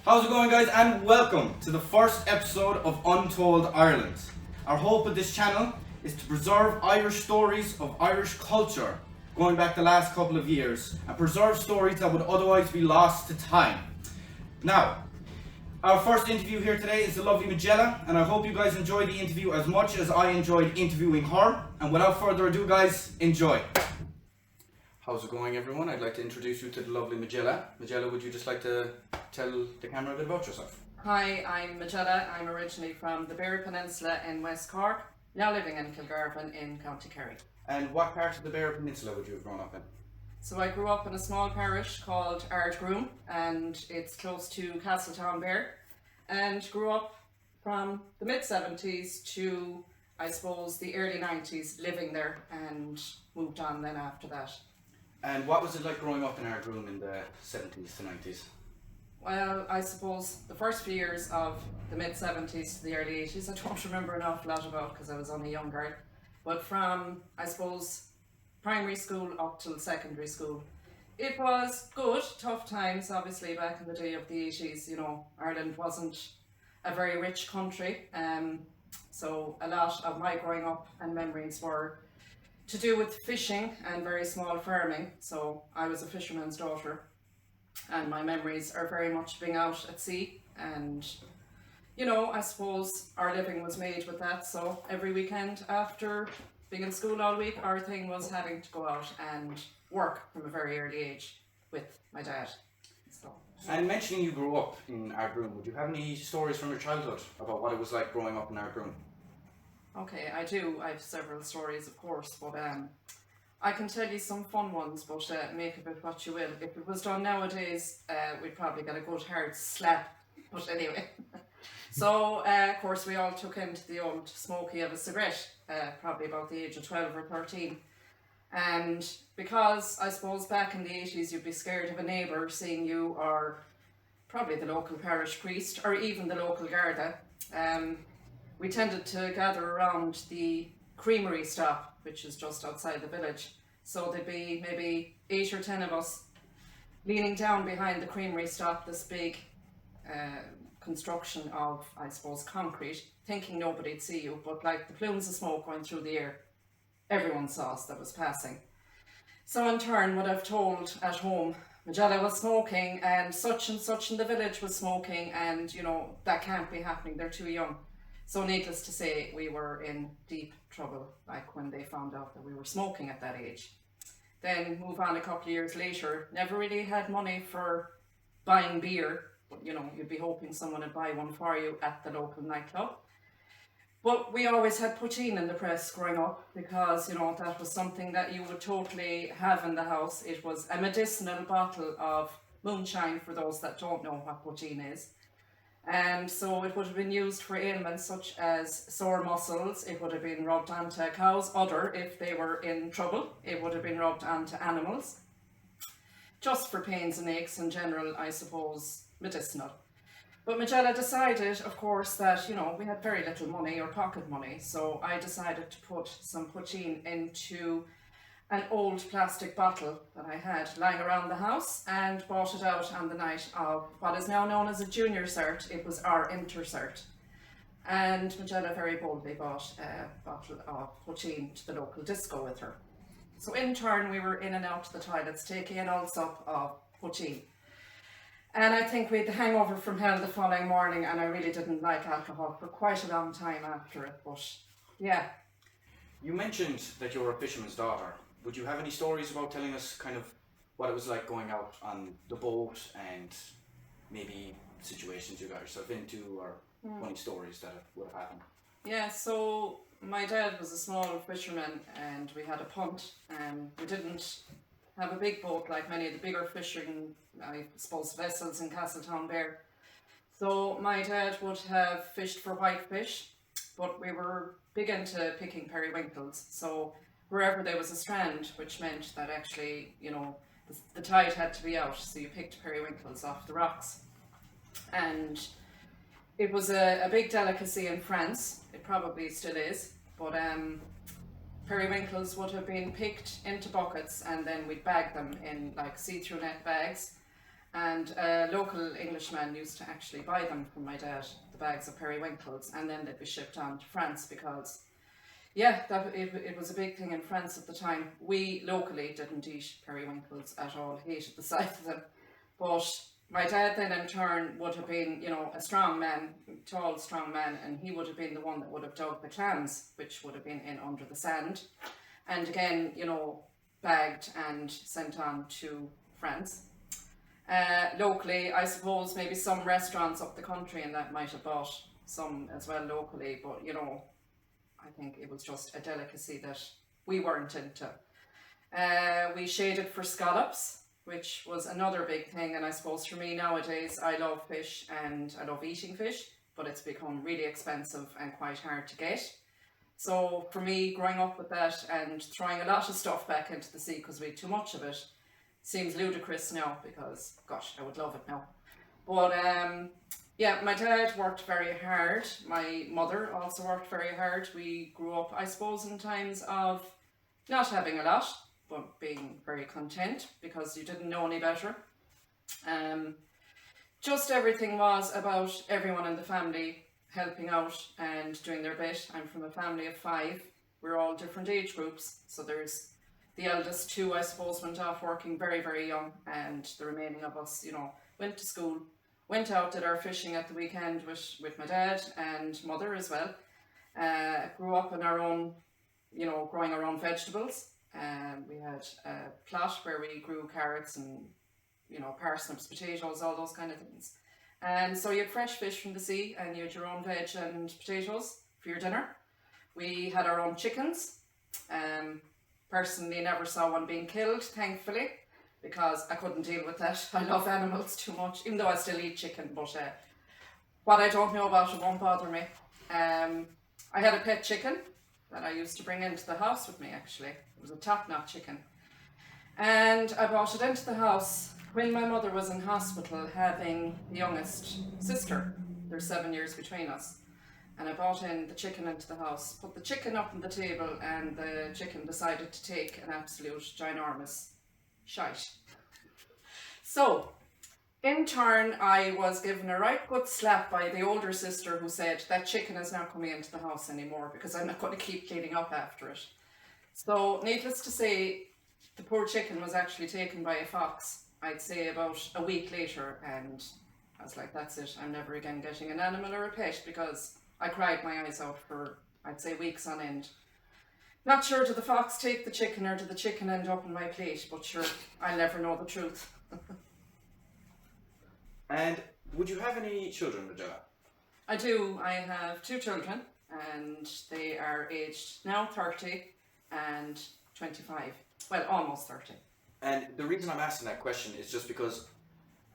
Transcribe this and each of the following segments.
How's it going, guys, and welcome to the first episode of Untold Ireland. Our hope with this channel is to preserve Irish stories of Irish culture going back the last couple of years and preserve stories that would otherwise be lost to time. Now, our first interview here today is the lovely Majella, and I hope you guys enjoyed the interview as much as I enjoyed interviewing her. And without further ado, guys, enjoy. How's it going, everyone? I'd like to introduce you to the lovely Majella. Majella, would you just like to tell the camera a bit about yourself? Hi, I'm Majella. I'm originally from the Berry Peninsula in West Cork, now living in Kilgarvan in County Kerry. And what part of the Berry Peninsula would you have grown up in? So I grew up in a small parish called Ardgroom, and it's close to Castletownbere, and grew up from the mid-70s to, I suppose, the early 90s living there, and moved on then after that. And what was it like growing up in Ardgroom in the 70s to 90s? Well, I suppose the first few years of the mid-70s to the early 80s, I don't remember an awful lot about because I was only younger. But from, I suppose, primary school up till secondary school, it was good, tough times, obviously, back in the day of the 80s. You know, Ireland wasn't a very rich country. So a lot of my growing up and memories were to do with fishing and very small farming. So I was a fisherman's daughter, and my memories are very much being out at sea. And you know, I suppose our living was made with that. So every weekend after being in school all week, our thing was having to go out and work from a very early age with my dad. So. And mentioning you grew up in Ardgroom, would you have any stories from your childhood about what it was like growing up in Ardgroom? Okay, I do. I have several stories, of course, but I can tell you some fun ones, but make of it what you will. If it was done nowadays, we'd probably get a good hard slap. But anyway, so of course we all took into the old smoky of a cigarette, probably about the age of 12 or 13. And because I suppose back in the 80s you'd be scared of a neighbour seeing you, or probably the local parish priest, or even the local Garda, we tended to gather around the creamery stop, which is just outside the village. So there'd be maybe 8 or 10 of us leaning down behind the creamery stop, this big construction of, I suppose, concrete, thinking nobody'd see you, but like the plumes of smoke going through the air, everyone saw us that was passing. So in turn would have told at home, Majella was smoking and such in the village was smoking, and you know, that can't be happening, they're too young. So needless to say, we were in deep trouble, like when they found out that we were smoking at that age. Then move on a couple of years later, never really had money for buying beer, but you know, you'd be hoping someone would buy one for you at the local nightclub. But we always had poutine in the press growing up, because you know, that was something that you would totally have in the house. It was a medicinal bottle of moonshine, for those that don't know what poutine is. And so it would have been used for ailments such as sore muscles. It would have been rubbed onto cows, if they were in trouble. It would have been rubbed onto animals, just for pains and aches in general, I suppose, medicinal. But Majella decided, of course, that, you know, we had very little money or pocket money, so I decided to put some poutine into an old plastic bottle that I had lying around the house, and bought it out on the night of what is now known as a junior cert. It was our inter-cert. And Majella very boldly bought a bottle of poutine to the local disco with her. So in turn we were in and out to the toilets taking an old sup of poutine. And I think we had the hangover from hell the following morning, and I really didn't like alcohol for quite a long time after it, but yeah. You mentioned that you were a fisherman's daughter. Would you have any stories about telling us kind of what it was like going out on the boat, and maybe situations you got yourself into, or funny stories that would have happened? Yeah, so my dad was a small fisherman, and we had a punt, and we didn't have a big boat like many of the bigger fishing, I suppose, vessels in Castletownbere. So my dad would have fished for whitefish, but we were big into picking periwinkles. So wherever there was a strand, which meant that actually, you know, the tide had to be out, so you picked periwinkles off the rocks. And it was a big delicacy in France. It probably still is, but periwinkles would have been picked into buckets, and then we'd bag them in like see-through net bags, And a local Englishman used to actually buy them from my dad, the bags of periwinkles, and then they'd be shipped on to France because, yeah, it was a big thing in France at the time. We locally didn't eat periwinkles at all, hated the sight of them. But my dad then in turn would have been, a strong man, tall, strong man, and he would have been the one that would have dug the clams, which would have been in under the sand. And again, bagged and sent on to France. Locally, I suppose maybe some restaurants up the country and that might have bought some as well locally, but I think it was just a delicacy that we weren't into. We shaded for scallops, which was another big thing, and I suppose for me nowadays I love fish and I love eating fish, but it's become really expensive and quite hard to get. So for me, growing up with that and throwing a lot of stuff back into the sea because we had too much of it, seems ludicrous now because, gosh, I would love it now. But yeah, my dad worked very hard. My mother also worked very hard. We grew up, I suppose, in times of not having a lot, but being very content because you didn't know any better. Just everything was about everyone in the family helping out and doing their bit. I'm from a family of 5. We're all different age groups, so there's the eldest 2, I suppose, went off working very, very young, and the remaining of us, went to school, went out, did our fishing at the weekend with my dad and mother as well. Grew up in our own, growing our own vegetables. We had a plot where we grew carrots and, parsnips, potatoes, all those kind of things. And so you had fresh fish from the sea and you had your own veg and potatoes for your dinner. We had our own chickens. Personally, never saw one being killed, thankfully, because I couldn't deal with that. I love animals too much, even though I still eat chicken, but what I don't know about it won't bother me. I had a pet chicken that I used to bring into the house with me, actually. It was a top-knot chicken. And I brought it into the house when my mother was in hospital having the youngest sister. There's 7 years between us. And I brought in the chicken into the house, put the chicken up on the table, and the chicken decided to take an absolute ginormous shite. So, in turn, I was given a right good slap by the older sister who said, that chicken is not coming into the house anymore because I'm not going to keep cleaning up after it. So, needless to say, the poor chicken was actually taken by a fox, I'd say about a week later, and I was like, that's it, I'm never again getting an animal or a pet because I cried my eyes out for, I'd say, weeks on end. Not sure, did the fox take the chicken or did the chicken end up on my plate, but sure, I'll never know the truth. And would you have any children, Majella? I do. I have 2 children and they are aged now 30 and 25. Well, almost 30. And the reason I'm asking that question is just because,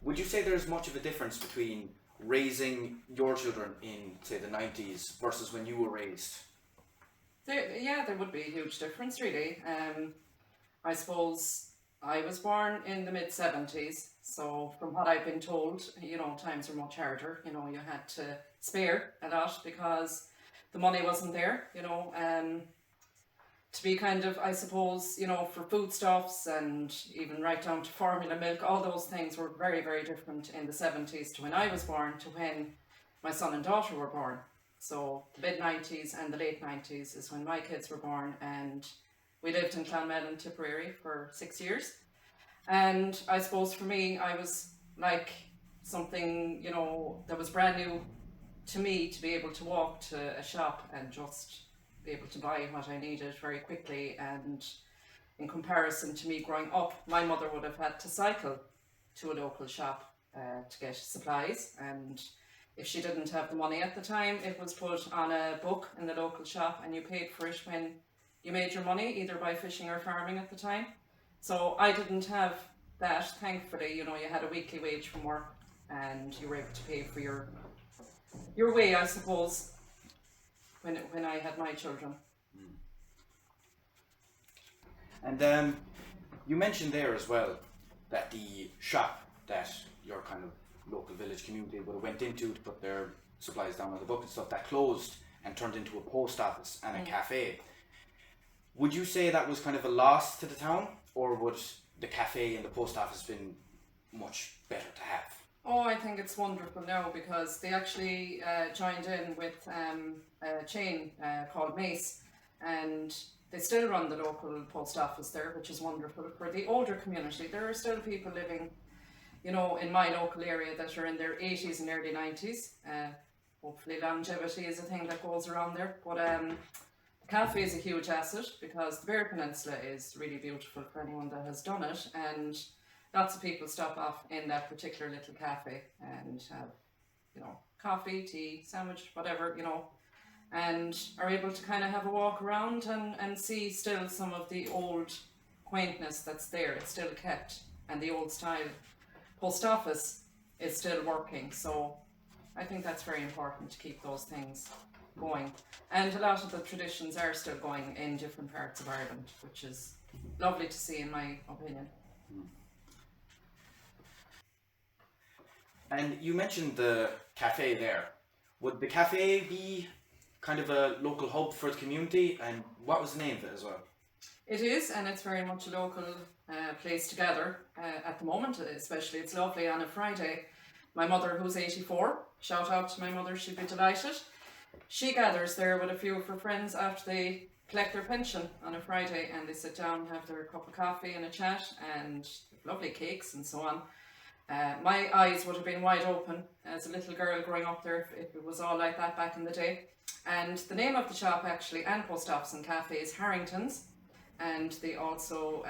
would you say there's much of a difference between raising your children in, say, the 90s versus when you were raised? There would be a huge difference, really. I suppose I was born in the mid-70s, so from what I've been told, times were much harder. You had to spare a lot because the money wasn't there, to be kind of, I suppose, for foodstuffs and even right down to formula milk, all those things were very, very different in the 70s to when I was born to when my son and daughter were born. So the mid-90s and the late 90s is when my kids were born, and we lived in Clonmel and Tipperary for 6 years. And I suppose for me, I was like something, that was brand new to me, to be able to walk to a shop and just be able to buy what I needed very quickly. And in comparison to me growing up, my mother would have had to cycle to a local shop to get supplies, and if she didn't have the money at the time, it was put on a book in the local shop and you paid for it when you made your money, either by fishing or farming at the time. So I didn't have that, thankfully. You had a weekly wage from work and you were able to pay for your way, I suppose, when I had my children. And you mentioned there as well that the shop that your kind of local village community would have went into to put their supplies down on the book and stuff, that closed and turned into a post office and a cafe. Would you say that was kind of a loss to the town, or would the cafe and the post office been much better to have. Oh, I think it's wonderful now because they actually joined in with a chain called Mace, and they still run the local post office there, which is wonderful. For the older community, there are still people living, you know, in my local area that are in their 80s and early 90s. Hopefully longevity is a thing that goes around there. But the cafe is a huge asset because the Bear Peninsula is really beautiful for anyone that has done it, and lots of people stop off in that particular little cafe and have, you know, coffee, tea, sandwich, whatever, you know, and are able to kind of have a walk around and see still some of the old quaintness that's there. It's still kept, and the old style post office is still working. So I think that's very important to keep those things going. And a lot of the traditions are still going in different parts of Ireland, which is lovely to see in my opinion. And you mentioned the cafe there. Would the cafe be kind of a local hub for the community, and what was the name of it as well? It is, and it's very much a local place to gather at the moment, especially. It's lovely on a Friday. My mother, who's 84, shout out to my mother, she'd be delighted. She gathers there with a few of her friends after they collect their pension on a Friday, and they sit down, have their cup of coffee and a chat, and lovely cakes and so on. My eyes would have been wide open as a little girl growing up there if it was all like that back in the day. And the name of the shop actually, and post office and cafe, is Harrington's, and they also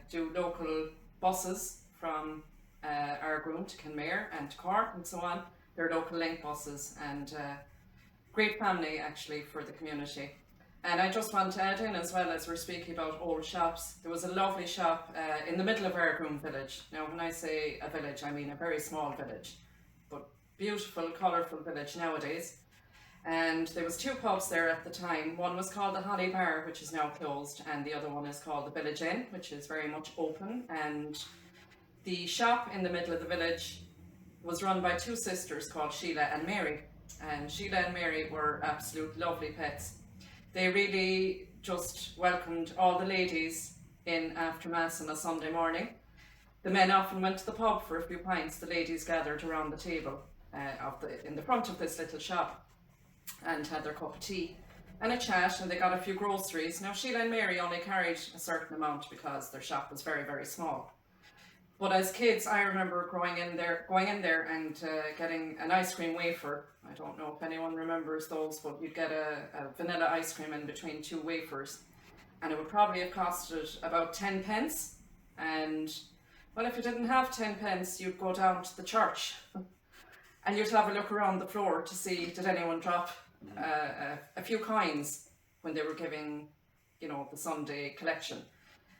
do local buses from Ardgroom to Kenmare and to Cork and so on. They're local link buses, and great family actually for the community. And I just want to add in as well, as we're speaking about old shops, there was a lovely shop in the middle of Ardgroom village. Now when I say a village, I mean a very small village, but beautiful, colourful village nowadays. And there was two pubs there at the time. One was called the Holly Bar, which is now closed, and the other one is called the Village Inn, which is very much open. And the shop in the middle of the village was run by two sisters called Sheila and Mary. And Sheila and Mary were absolute lovely pets. They really just welcomed all the ladies in after Mass on a Sunday morning. The men often went to the pub for a few pints. The ladies gathered around the table in the front of this little shop and had their cup of tea and a chat, and they got a few groceries. Now Sheila and Mary only carried a certain amount because their shop was very, very small. But as kids, I remember going in there and getting an ice cream wafer. I don't know if anyone remembers those, but you'd get a vanilla ice cream in between two wafers, and it would probably have costed about 10 pence. And well, if you didn't have 10 pence, you'd go down to the church and you'd have a look around the floor to see did anyone drop a few coins when they were giving, you know, the Sunday collection.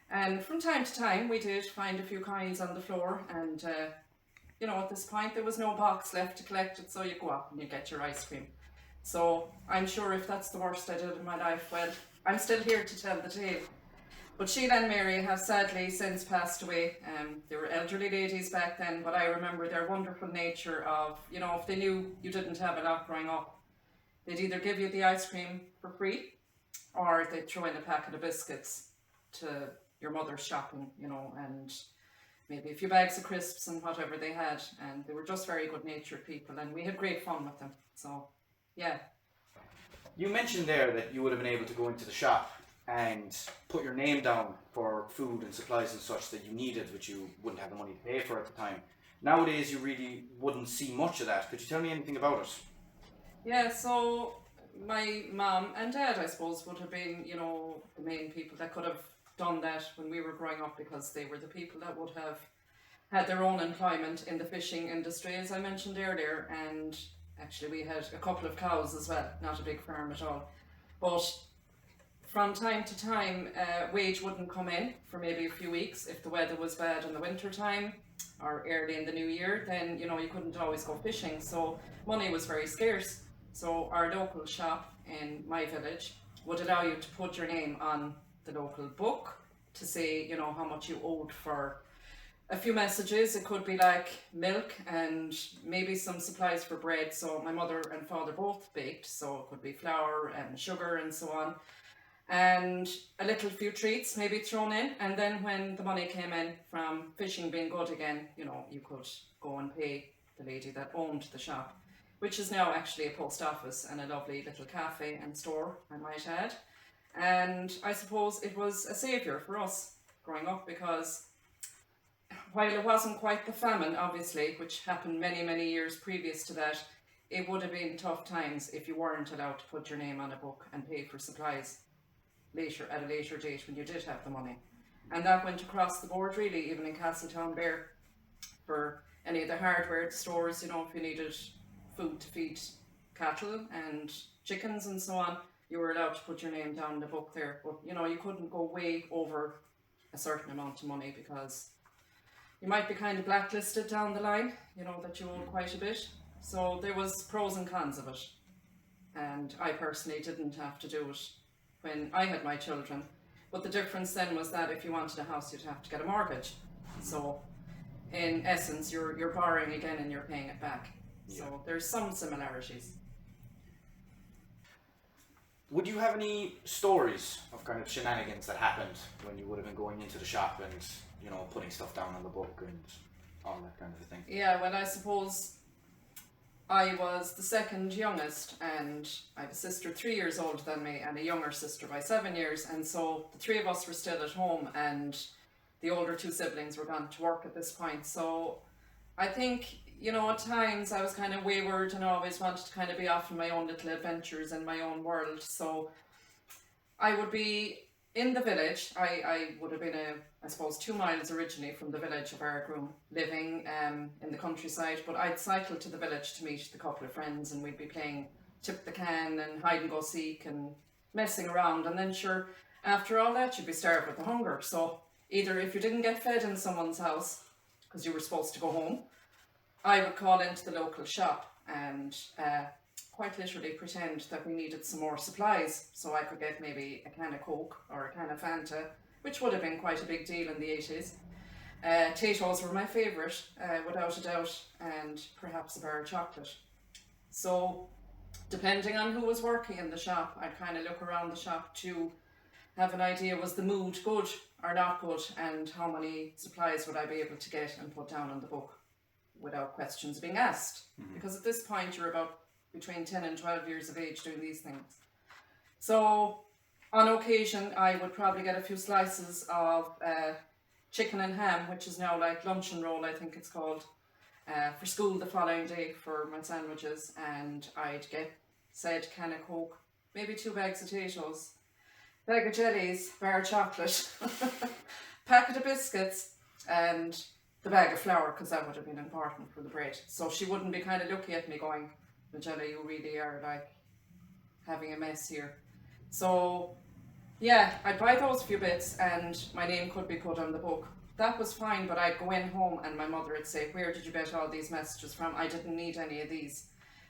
And from time to time, we did find a few coins on the floor, and you know, at this point there was no box left to collect it, so you go up and you get your ice cream. So I'm sure if that's the worst I did in my life, well, I'm still here to tell the tale. But Sheila and Mary have sadly since passed away. They were elderly ladies back then, but I remember their wonderful nature of, you know, if they knew you didn't have a lot growing up, they'd either give you the ice cream for free, or they'd throw in a packet of biscuits to your mother's shopping, you know, and maybe a few bags of crisps and whatever they had. And they were just very good natured people, and we had great fun with them. So yeah. You mentioned there that you would have been able to go into the shop and put your name down for food and supplies and such that you needed, which you wouldn't have the money to pay for at the time. Nowadays you really wouldn't see much of that. Could you tell me anything about it? Yeah, so my mom and dad, I suppose, would have been, you know, the main people that could have done that when we were growing up, because they were the people that would have had their own employment in the fishing industry, as I mentioned earlier. And actually we had a couple of cows as well, not a big farm at all. But from time to time, wage wouldn't come in for maybe a few weeks. If the weather was bad in the winter time or early in the new year, then, you know, you couldn't always go fishing, so money was very scarce. So our local shop in my village would allow you to put your name on the local book to say, you know, how much you owed for a few messages. It could be like milk and maybe some supplies for bread. So my mother and father both baked, so it could be flour and sugar and so on. and a little few treats maybe thrown in. And then when the money came in from fishing being good again, you know, you could go and pay the lady that owned the shop, which is now actually a post office and a lovely little cafe and store, I might add. And I suppose it was a saviour for us growing up, because while it wasn't quite the famine, obviously, which happened many, many years previous to that, it would have been tough times if you weren't allowed to put your name on a book and pay for supplies later, at a later date, when you did have the money. And that went across the board really, even in Castletownbere, for any of the hardware stores, you know, if you needed food to feed cattle and chickens and so on, you were allowed to put your name down in the book there. But you know, you couldn't go way over a certain amount of money, because you might be kind of blacklisted down the line, you know, that you owed quite a bit. So there was pros and cons of it. And I personally didn't have to do it when I had my children. But the difference then was that if you wanted a house, you'd have to get a mortgage. So in essence, you're borrowing again and you're paying it back. Yeah. So there's some similarities. Would you have any stories of kind of shenanigans that happened when you would have been going into the shop and, you know, putting stuff down on the book and all that kind of a thing? Yeah, well, I suppose I was the second youngest, and I have a sister 3 years older than me and a younger sister by 7 years, and so the three of us were still at home, and the older two siblings were gone to work at this point. So I think, you know, at times I was kind of wayward and always wanted to kind of be off in my own little adventures in my own world. So I would be in the village. I would have been, I suppose, 2 miles originally from the village of Ardgroom, living in the countryside, but I'd cycle to the village to meet a couple of friends, and we'd be playing tip the can and hide and go seek and messing around. And then sure, after all that, you'd be starved with the hunger. So either if you didn't get fed in someone's house because you were supposed to go home, I would call into the local shop and quite literally pretend that we needed some more supplies, so I could get maybe a can of Coke or a can of Fanta, which would have been quite a big deal in the 80s. Tatoes were my favourite, without a doubt, and perhaps a bar of chocolate. So depending on who was working in the shop, I'd kind of look around the shop to have an idea, was the mood good or not good, and how many supplies would I be able to get and put down on the book without questions being asked. Mm-hmm. Because at this point you're about between 10 and 12 years of age doing these things. So on occasion I would probably get a few slices of chicken and ham, which is now like luncheon roll, I think it's called, for school the following day for my sandwiches, and I'd get said can of Coke, maybe 2 bags of potatoes, bag of jellies, bar of chocolate, packet of biscuits, and the bag of flour, because that would have been important for the bread. So she wouldn't be kind of looking at me going, Majella, you really are like having a mess here. So yeah, I'd buy those few bits and my name could be put on the book. That was fine, but I'd go in home and my mother would say, where did you get all these messages from? I didn't need any of these.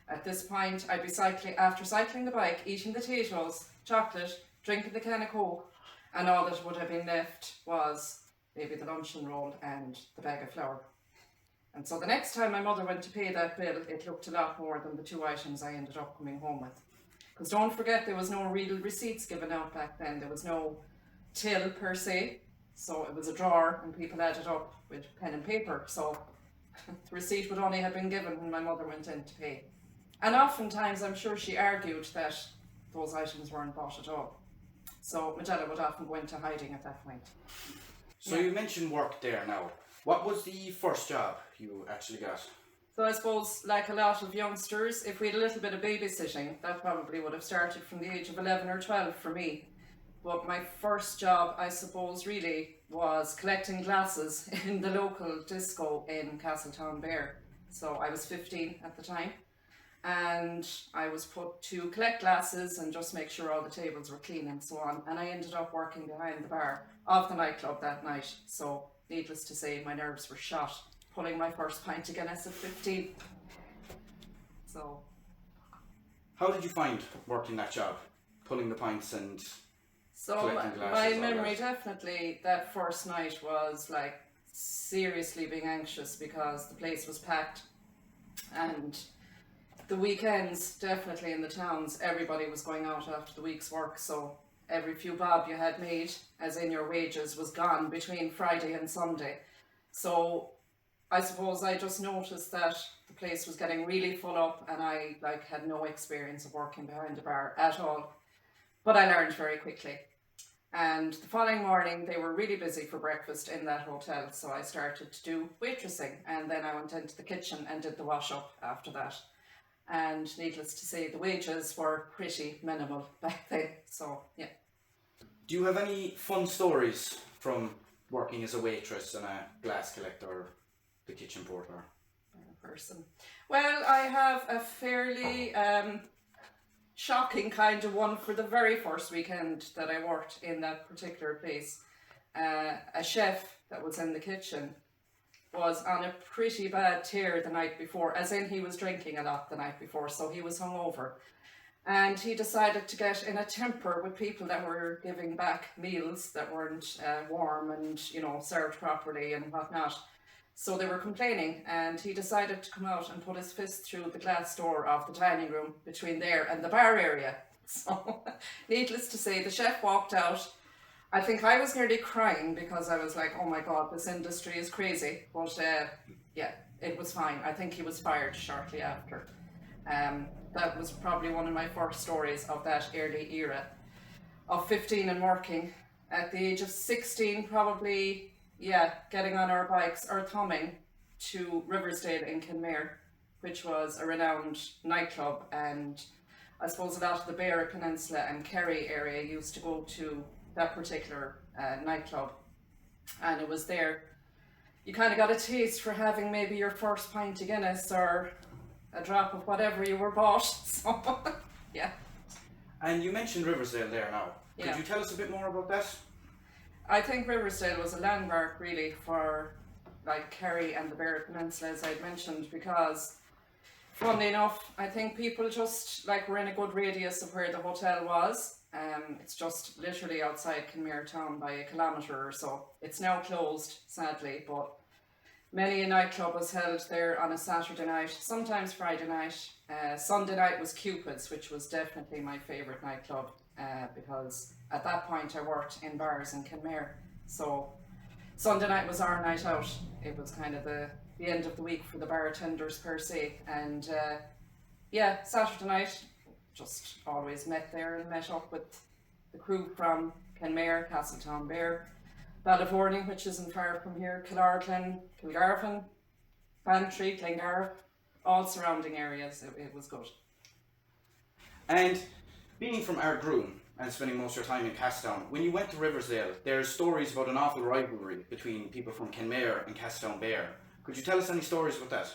At this point, I'd be after cycling the bike, eating the potatoes, chocolate, drinking the can of Coke, and all that would have been left was maybe the luncheon roll and the bag of flour. And so the next time my mother went to pay that bill, it looked a lot more than the 2 items I ended up coming home with. Because don't forget, there was no real receipts given out back then. There was no till per se. So it was a drawer and people added up with pen and paper. So the receipt would only have been given when my mother went in to pay. And oftentimes I'm sure she argued that those items weren't bought at all. So Majella would often go into hiding at that point. So yeah. You mentioned work there now. What was the first job you actually got? So I suppose, like a lot of youngsters, if we had a little bit of babysitting, that probably would have started from the age of 11 or 12 for me. But my first job, I suppose, really was collecting glasses in the local disco in Castletownbere. So I was 15 at the time, and I was put to collect glasses and just make sure all the tables were clean and so on. And I ended up working behind the bar of the nightclub that night. So needless to say, my nerves were shot, pulling my first pint of Guinness at 15. So, how did you find working that job, pulling the pints and collecting glasses? My memory definitely that first night was like seriously being anxious because the place was packed, and the weekends definitely in the towns everybody was going out after the week's work. So every few bob you had made, as in your wages, was gone between Friday and Sunday. So I suppose I just noticed that the place was getting really full up, and I had no experience of working behind a bar at all. But I learned very quickly. And the following morning, they were really busy for breakfast in that hotel, so I started to do waitressing, and then I went into the kitchen and did the wash up after that. And needless to say, the wages were pretty minimal back then. So yeah. Do you have any fun stories from working as a waitress and a glass collector or the kitchen porter? Person. Well, I have a fairly shocking kind of one for the very first weekend that I worked in that particular place. A chef that was in the kitchen was on a pretty bad tear the night before, as in he was drinking a lot the night before, so he was hungover. And he decided to get in a temper with people that were giving back meals that weren't warm and, served properly and whatnot. So they were complaining, and he decided to come out and put his fist through the glass door of the dining room between there and the bar area. So, needless to say, the chef walked out. I think I was nearly crying because I was like, oh my God, this industry is crazy. But yeah, it was fine. I think he was fired shortly after. That was probably one of my first stories of that early era of 15 and working. At the age of 16, probably, getting on our bikes or thumbing to Riversdale in Kenmare, which was a renowned nightclub, and I suppose a lot of the Beara Peninsula and Kerry area used to go to that particular nightclub, and it was there you kind of got a taste for having maybe your first pint of Guinness or a drop of whatever you were bought. So yeah. And you mentioned Riversdale there now. Could you tell us a bit more about that? I think Riversdale was a landmark really for Kerry and the Beara Peninsula, as I'd mentioned, because funnily enough, I think people just were in a good radius of where the hotel was. It's just literally outside Kenmare town by a kilometre or so. It's now closed, sadly, but many a nightclub was held there on a Saturday night, sometimes Friday night. Sunday night was Cupid's, which was definitely my favourite nightclub, because at that point I worked in bars in Kenmare. So Sunday night was our night out. It was kind of the end of the week for the bartenders per se. And Saturday night, just always met there and met up with the crew from Kenmare, Castletownbere, Ballyvorney, which isn't far from here, Killarglen, Kilgarvan, Bantry, Glengarve, all surrounding areas. It was good. And being from Ardgroom and spending most of your time in Castletown, when you went to Riversdale, there's stories about an awful rivalry between people from Kenmare and Castletownbere. Could you tell us any stories about that?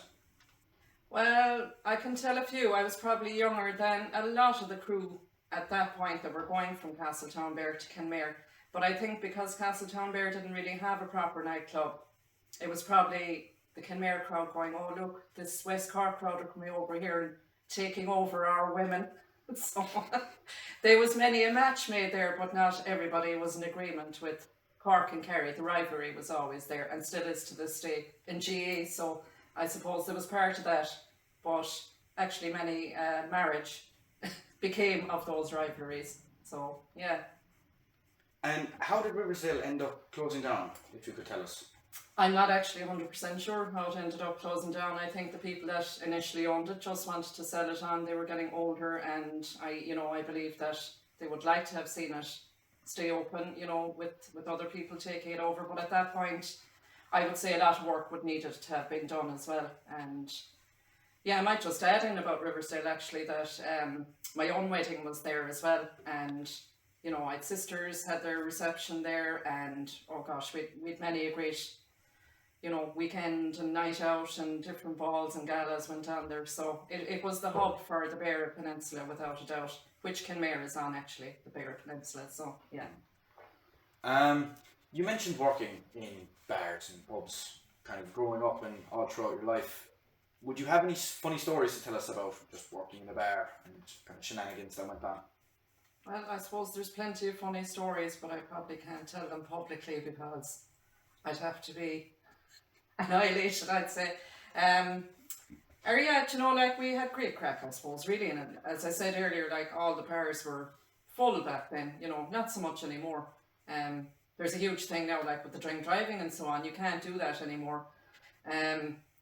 Well, I can tell a few. I was probably younger than a lot of the crew at that point that were going from Castletownbere to Kenmare. But I think because Castletownbere didn't really have a proper nightclub, it was probably the Kenmare crowd going, oh look, this West Cork crowd are coming over here and taking over our women. So there was many a match made there, but not everybody was in agreement with Cork and Kerry. The rivalry was always there and still is to this day in GA. So I suppose there was part of that, but actually many marriage became of those rivalries. So yeah. And how did Riversdale end up closing down, if you could tell us? I'm not actually 100% sure how it ended up closing down. I think the people that initially owned it just wanted to sell it on. They were getting older, and I believe that they would like to have seen it stay open, with other people taking it over. But at that point, I would say a lot of work would needed to have been done as well. And yeah, I might just add in about Riversdale actually that my own wedding was there as well, and I had sisters had their reception there, and oh gosh, we'd many a great weekend and night out, and different balls and galas went on there. So it was the hub for the Beara Peninsula without a doubt, which Kenmare is on actually, the Beara Peninsula. So yeah. You mentioned working in bars and pubs, kind of growing up and all throughout your life. Would you have any funny stories to tell us about just working in a bar and kind of shenanigans that went on? Well, I suppose there's plenty of funny stories, but I probably can't tell them publicly because I'd have to be annihilated, I'd say. We had great crack, I suppose, really. And as I said earlier, all the bars were full back then, you know, not so much anymore. There's a huge thing now, like with the drink driving and so on, you can't do that anymore.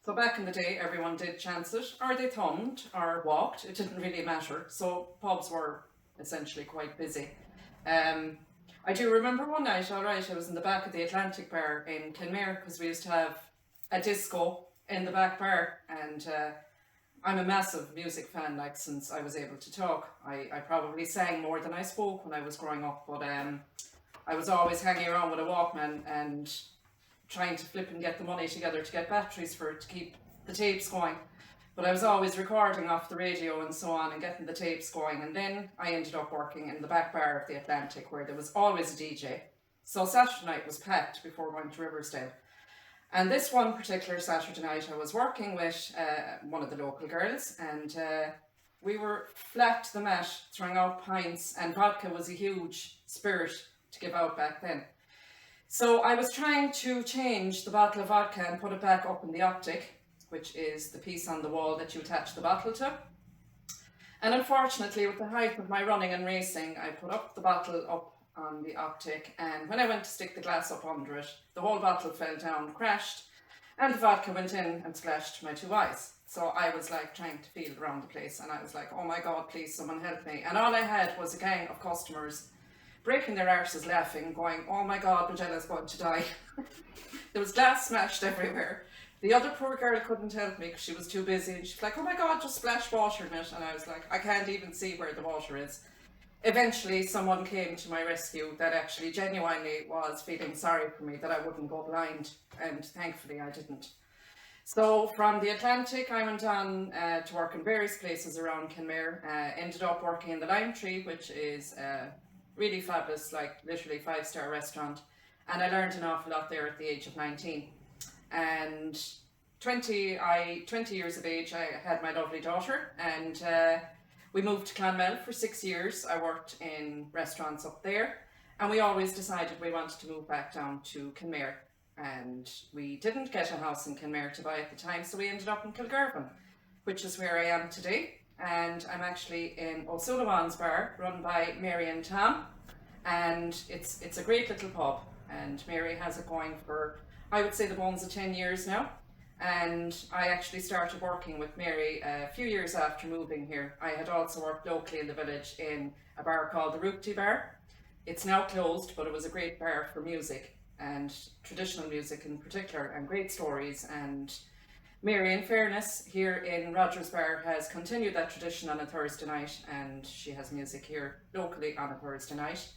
So back in the day, everyone did chance it, or they thumbed, or walked, it didn't really matter. So pubs were essentially quite busy. I do remember one night, alright, I was in the back of the Atlantic bar in Kenmare, because we used to have a disco in the back bar, and I'm a massive music fan, like, since I was able to talk. I probably sang more than I spoke when I was growing up, but I was always hanging around with a Walkman and trying to flip and get the money together to get batteries for it to keep the tapes going. But I was always recording off the radio and so on and getting the tapes going. And then I ended up working in the back bar of the Atlantic, where there was always a DJ. So Saturday night was packed before going to Riversdale. And this one particular Saturday night I was working with one of the local girls, and we were flat to the mat throwing out pints, and vodka was a huge spirit to give out back then. So I was trying to change the bottle of vodka and put it back up in the optic, which is the piece on the wall that you attach the bottle to. And unfortunately, with the height of my running and racing, I put up the bottle up on the optic, and when I went to stick the glass up under it, the whole bottle fell down, crashed, and the vodka went in and splashed my 2 eyes. So I was like trying to feel around the place, and I was like, oh my God, please someone help me. And all I had was a gang of customers breaking their arses laughing, going, oh my God, Majella's going to die. There was glass smashed everywhere. The other poor girl couldn't help me because she was too busy, and she's like, oh my God, just splash water in it. And I was like, I can't even see where the water is. Eventually someone came to my rescue that actually genuinely was feeling sorry for me that I wouldn't go blind, and thankfully I didn't. So from the Atlantic I went on to work in various places around Kenmare. Ended up working in the Lime Tree, which is really fabulous, like literally 5-star restaurant, and I learned an awful lot there at the age of 19. And 20 years of age, I had my lovely daughter, and we moved to Clonmel for 6 years. I worked in restaurants up there, and we always decided we wanted to move back down to Kenmare. And we didn't get a house in Kenmare to buy at the time, so we ended up in Kilgarvan, which is where I am today. And I'm actually in O'Sullivan's bar, run by Mary and Tom, and it's a great little pub, and Mary has it going for, I would say, the bones of 10 years now. And I actually started working with Mary a few years after moving here. I had also worked locally in the village in a bar called the Roopty Bar. It's now closed, but it was a great bar for music, and traditional music in particular, and great stories. And Mary, in fairness, here in Rogers Bar has continued that tradition on a Thursday night, and she has music here locally on a Thursday night.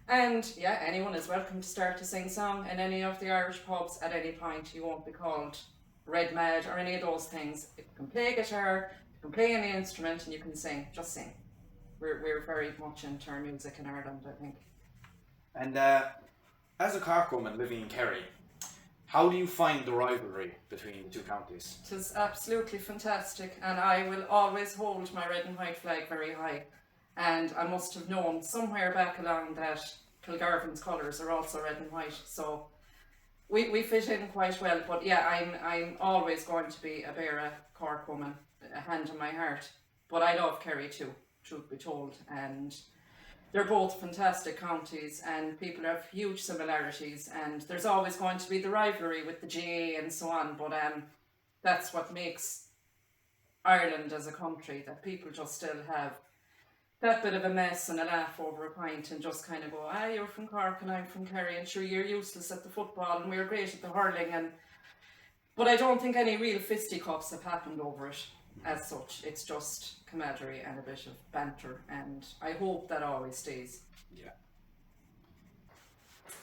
And yeah, anyone is welcome to start to sing song in any of the Irish pubs at any point. You won't be called red mad or any of those things. If you can play guitar, you can play any instrument, and you can sing, just sing. We're very much into our music in Ireland, I think. And as a Cork woman living in Kerry, how do you find the rivalry between the two counties? It is absolutely fantastic, and I will always hold my red and white flag very high. And I must have known somewhere back along that Kilgarvan's colours are also red and white, so we fit in quite well. But yeah, I'm always going to be a Beara Cork woman, a hand on my heart. But I love Kerry too, truth be told, and they're both fantastic counties, and people have huge similarities, and there's always going to be the rivalry with the GA and so on, but that's what makes Ireland as a country, that people just still have that bit of a mess and a laugh over a pint and just kind of go, you're from Cork and I'm from Kerry, and sure, you're useless at the football and we're great at the hurling. But I don't think any real fisticuffs have happened over it as such. It's just camaraderie and a bit of banter, and I hope that always stays. Yeah.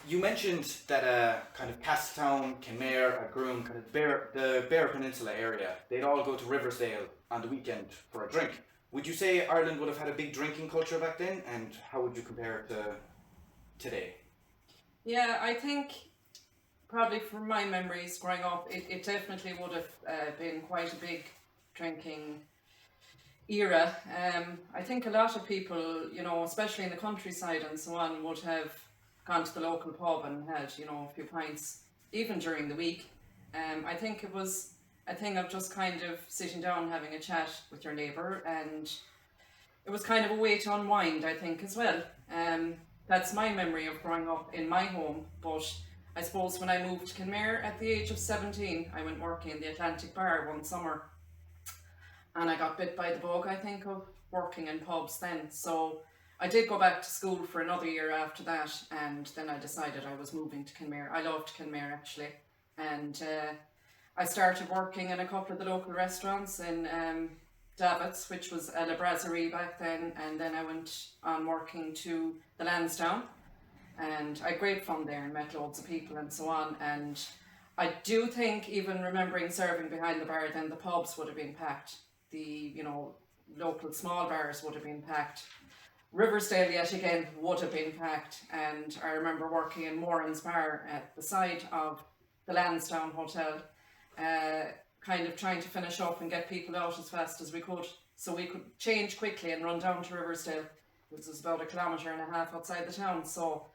You mentioned that kind of Casttown, Kenmare, Ardgroom, kind of the Beara Peninsula area, they'd all go to Riversdale on the weekend for a drink. Would you say Ireland would have had a big drinking culture back then, and how would you compare it to today? Yeah, I think probably from my memories growing up, it definitely would have been quite a big drinking era. I think a lot of people, you know, especially in the countryside and so on, would have gone to the local pub and had, you know, a few pints, even during the week. I think it was a thing of just kind of sitting down, having a chat with your neighbour, and it was kind of a way to unwind, I think, as well. That's my memory of growing up in my home. But I suppose when I moved to Kenmare at the age of 17, I went working in the Atlantic Bar one summer, and I got bit by the bug, I think, of working in pubs then. So I did go back to school for another year after that, and then I decided I was moving to Kenmare. I loved Kenmare actually, and I started working in a couple of the local restaurants in Davit's, which was a brasserie back then, and then I went on working to the Lansdowne, and I had great fun there and met loads of people and so on. And I do think, even remembering serving behind the bar, then the pubs would have been packed. The local small bars would have been packed. Riversdale yet again would have been packed, and I remember working in Moran's Bar at the side of the Lansdowne Hotel, kind of trying to finish up and get people out as fast as we could, so we could change quickly and run down to Riversdale, which was about 1.5 kilometres outside the town. So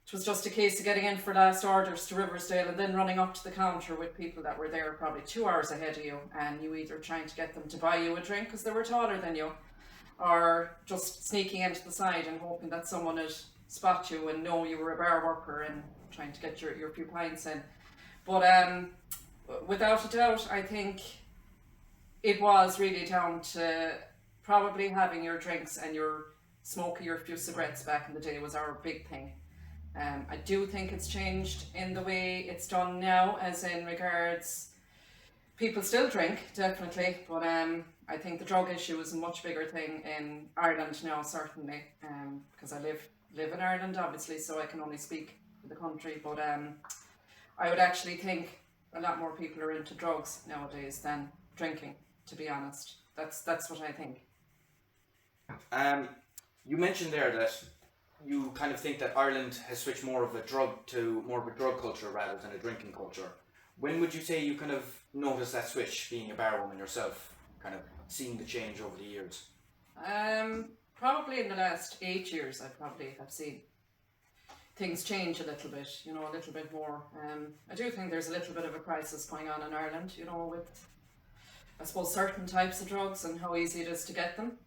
it was just a case of getting in for last orders to Riversdale and then running up to the counter with people that were there probably 2 hours ahead of you, and you either trying to get them to buy you a drink because they were taller than you, or just sneaking into the side and hoping that someone would spot you and know you were a bar worker and trying to get your few pints in. But without a doubt, I think it was really down to probably having your drinks and your smoking your few cigarettes back in the day was our big thing. I do think it's changed in the way it's done now, as in regards, people still drink, definitely, but I think the drug issue is a much bigger thing in Ireland now, certainly, because I live in Ireland, obviously, so I can only speak for the country, but I would actually think a lot more people are into drugs nowadays than drinking, to be honest. That's what I think. You mentioned there that you kind of think that Ireland has switched more of a drug culture rather than a drinking culture. When would you say you kind of noticed that switch, being a barwoman yourself, kind of seeing the change over the years? Probably in the last 8 years, I probably have seen things change a little bit, a little bit more. I do think there's a little bit of a crisis going on in Ireland, with, I suppose, certain types of drugs and how easy it is to get them.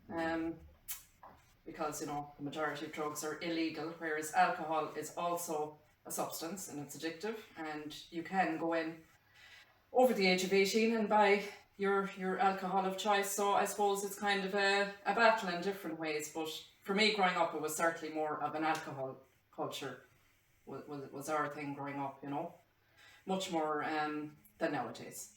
Because, the majority of drugs are illegal, whereas alcohol is also a substance and it's addictive, and you can go in over the age of 18 and buy your alcohol of choice. So I suppose it's kind of a battle in different ways, but for me growing up, it was certainly more of an alcohol culture was our thing growing up, much more than nowadays.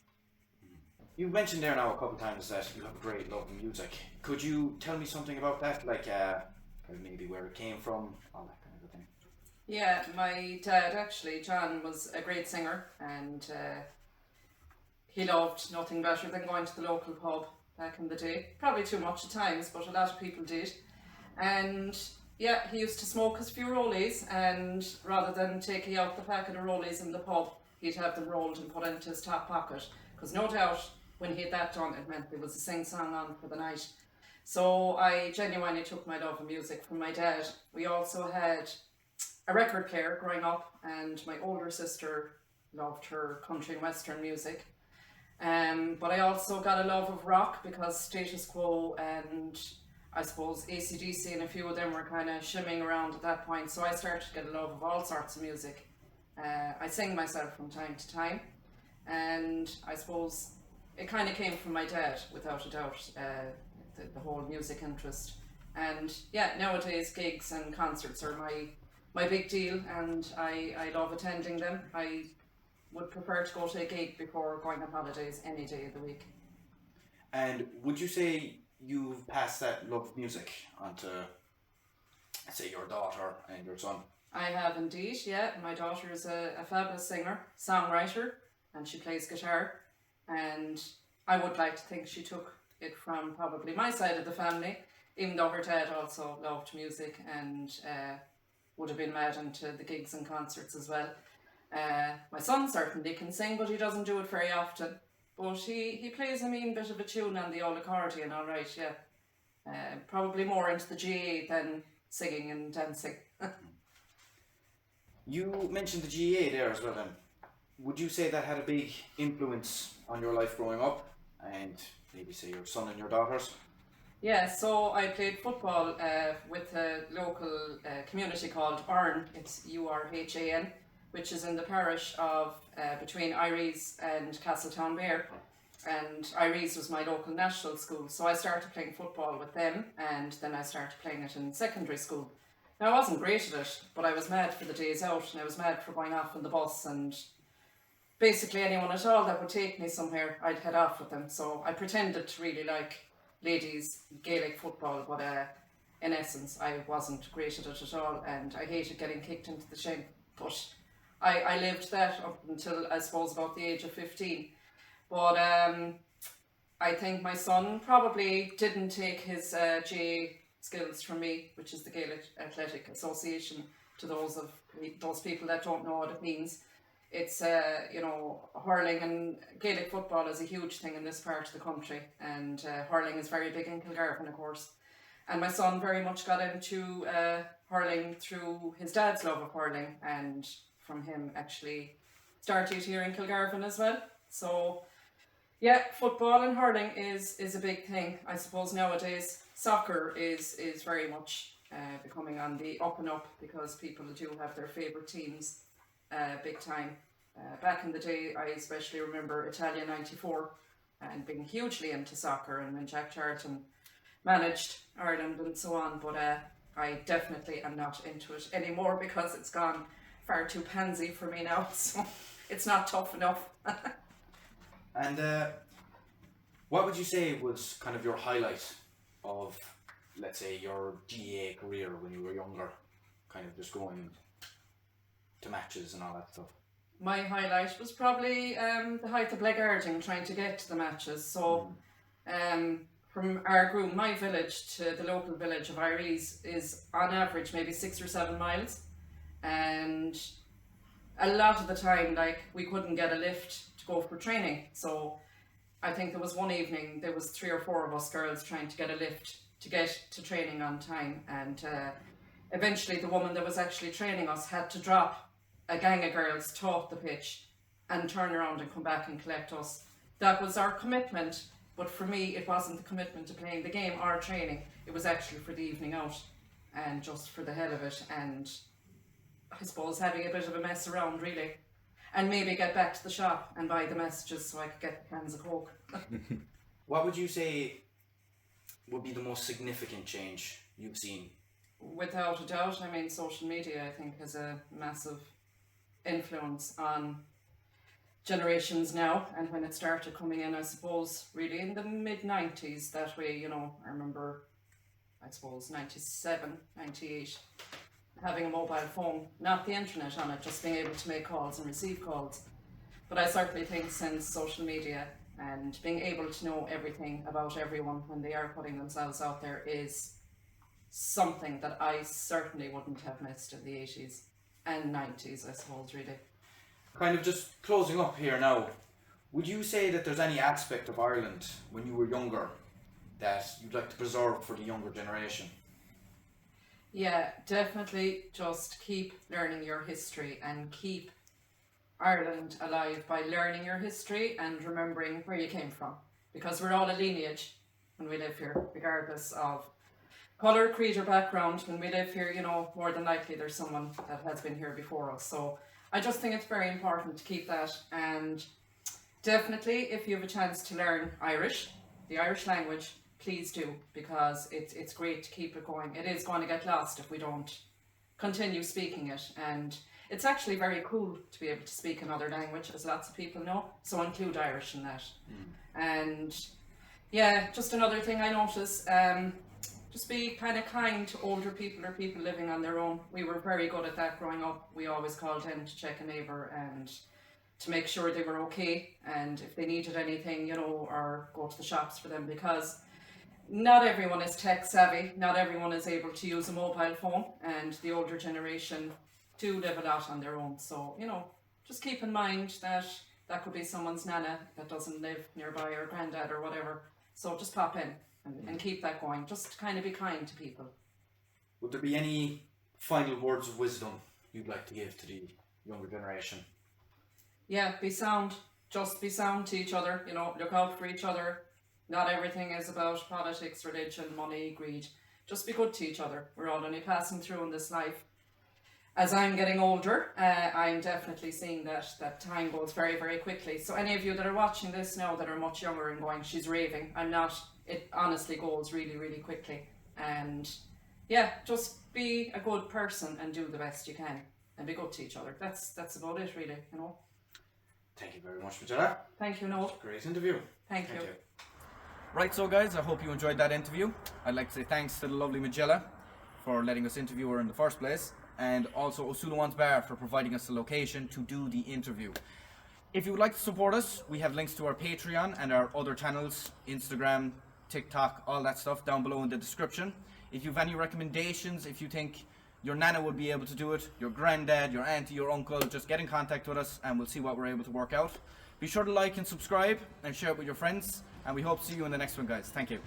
You mentioned there now a couple of times that you have a great love of music. Could you tell me something about that, like maybe where it came from, all that kind of thing? Yeah, my dad actually, John, was a great singer, and he loved nothing better than going to the local pub back in the day. Probably too much at times, but a lot of people did. And yeah, he used to smoke his few rollies, and rather than taking out the packet of rollies in the pub, he'd have them rolled and put into his top pocket, because no doubt when he had that done, it meant there was a sing-song on for the night. So I genuinely took my love of music from my dad. We also had a record player growing up, and my older sister loved her country and western music. But I also got a love of rock, because Status Quo and I suppose AC/DC and a few of them were kind of shimming around at that point. So I started to get a love of all sorts of music. I sing myself from time to time, and I suppose it kind of came from my dad, without a doubt, the whole music interest. And yeah, nowadays gigs and concerts are my big deal, and I love attending them. I would prefer to go to a gig before going on holidays any day of the week. And would you say you've passed that love of music onto, say, your daughter and your son? I have indeed, yeah. My daughter is a fabulous singer, songwriter, and she plays guitar. And I would like to think she took it from probably my side of the family, even though her dad also loved music and would have been mad into the gigs and concerts as well. My son certainly can sing, but he doesn't do it very often. But he plays a mean bit of a tune on the old accordion, all right, yeah. Probably more into the GA than singing and dancing. You mentioned the GA there as well then. Would you say that had a big influence on your life growing up, and maybe say your son and your daughters? Yeah, so I played football with a local community called Urn. It's Urhan, which is in the parish of between Iries and Castletown Bear. And Iries was my local national school, so I started playing football with them, and then I started playing it in secondary school. Now I wasn't great at it, but I was mad for the days out, and I was mad for going off on the bus, and basically anyone at all that would take me somewhere, I'd head off with them. So I pretended to really like ladies Gaelic football, but in essence I wasn't great at it at all, and I hated getting kicked into the shin. But I lived that up until I suppose about the age of 15. But I think my son probably didn't take his GA skills from me, which is the Gaelic Athletic Association, to those people that don't know what it means. It's hurling and Gaelic football is a huge thing in this part of the country, and hurling is very big in Kilgarvan, of course. And my son very much got into hurling through his dad's love of hurling, and from him actually started here in Kilgarvan as well. So yeah, football and hurling is a big thing. I suppose nowadays soccer is very much becoming on the up and up, because people do have their favourite teams big time. Back in the day, I especially remember Italia '94 and being hugely into soccer, and when Jack Charlton managed Ireland and so on, but I definitely am not into it anymore because it's gone far too pansy for me now, so it's not tough enough. And what would you say was kind of your highlight of, let's say, your GA career when you were younger, kind of just going to matches and all that stuff? My highlight was probably the height of Ardgroom, trying to get to the matches. So from Ardgroom, my village, to the local village of Iries is on average maybe 6 or 7 miles, and a lot of the time like we couldn't get a lift to go for training. So I think there was one evening there was 3 or 4 of us girls trying to get a lift to get to training on time, and eventually the woman that was actually training us had to drop a gang of girls taught the pitch and turn around and come back and collect us. That was our commitment, but for me it wasn't the commitment to playing the game or training. It was actually for the evening out and just for the hell of it, and I suppose having a bit of a mess around really, and maybe get back to the shop and buy the messages so I could get the cans of Coke. What would you say would be the most significant change you've seen? Without a doubt, I mean, social media I think has a massive influence on generations now, and when it started coming in, I suppose really in the mid-90s, that way, I remember, I suppose 97, 98, having a mobile phone, not the internet on it, just being able to make calls and receive calls. But I certainly think since social media and being able to know everything about everyone when they are putting themselves out there is something that I certainly wouldn't have missed in the 80s and 90s, I suppose, really. Kind of just closing up here now, would you say that there's any aspect of Ireland when you were younger that you'd like to preserve for the younger generation? Yeah, definitely just keep learning your history and keep Ireland alive by learning your history and remembering where you came from. Because we're all a lineage when we live here, regardless of colour, creed or background. When we live here, more than likely there's someone that has been here before us. So I just think it's very important to keep that, and definitely if you have a chance to learn Irish, the Irish language, please do, because it's great to keep it going. It is going to get lost if we don't continue speaking it, and it's actually very cool to be able to speak another language, as lots of people know, so include Irish in that. And yeah, just another thing I notice, just be kind of kind to older people or people living on their own. We were very good at that growing up. We always called in to check a neighbour and to make sure they were okay, and if they needed anything, or go to the shops for them, because not everyone is tech savvy, not everyone is able to use a mobile phone, and the older generation do live a lot on their own. So, just keep in mind that that could be someone's nana that doesn't live nearby, or granddad or whatever. So just pop in and keep that going. Just kind of be kind to people. Would there be any final words of wisdom you'd like to give to the younger generation? Yeah, be sound. Just be sound to each other, look out for each other. Not everything is about politics, religion, money, greed. Just be good to each other. We're all only passing through in this life. As I'm getting older, I'm definitely seeing that time goes very, very quickly. So any of you that are watching this now that are much younger and going, she's raving, I'm not. It honestly goes really, really quickly. And yeah, just be a good person and do the best you can and be good to each other. That's about it, really, you know. Thank you very much, Majella. Thank you, Noel. Great interview. Thank you. Right, so guys, I hope you enjoyed that interview. I'd like to say thanks to the lovely Majella for letting us interview her in the first place, and also Osulawan's Bar for providing us the location to do the interview. If you would like to support us, we have links to our Patreon and our other channels, Instagram, TikTok, all that stuff down below in the description. If you have any recommendations, if you think your nana would be able to do it, your granddad, your auntie, your uncle, just get in contact with us and we'll see what we're able to work out. Be sure to like and subscribe and share it with your friends, and we hope to see you in the next one, guys. Thank you.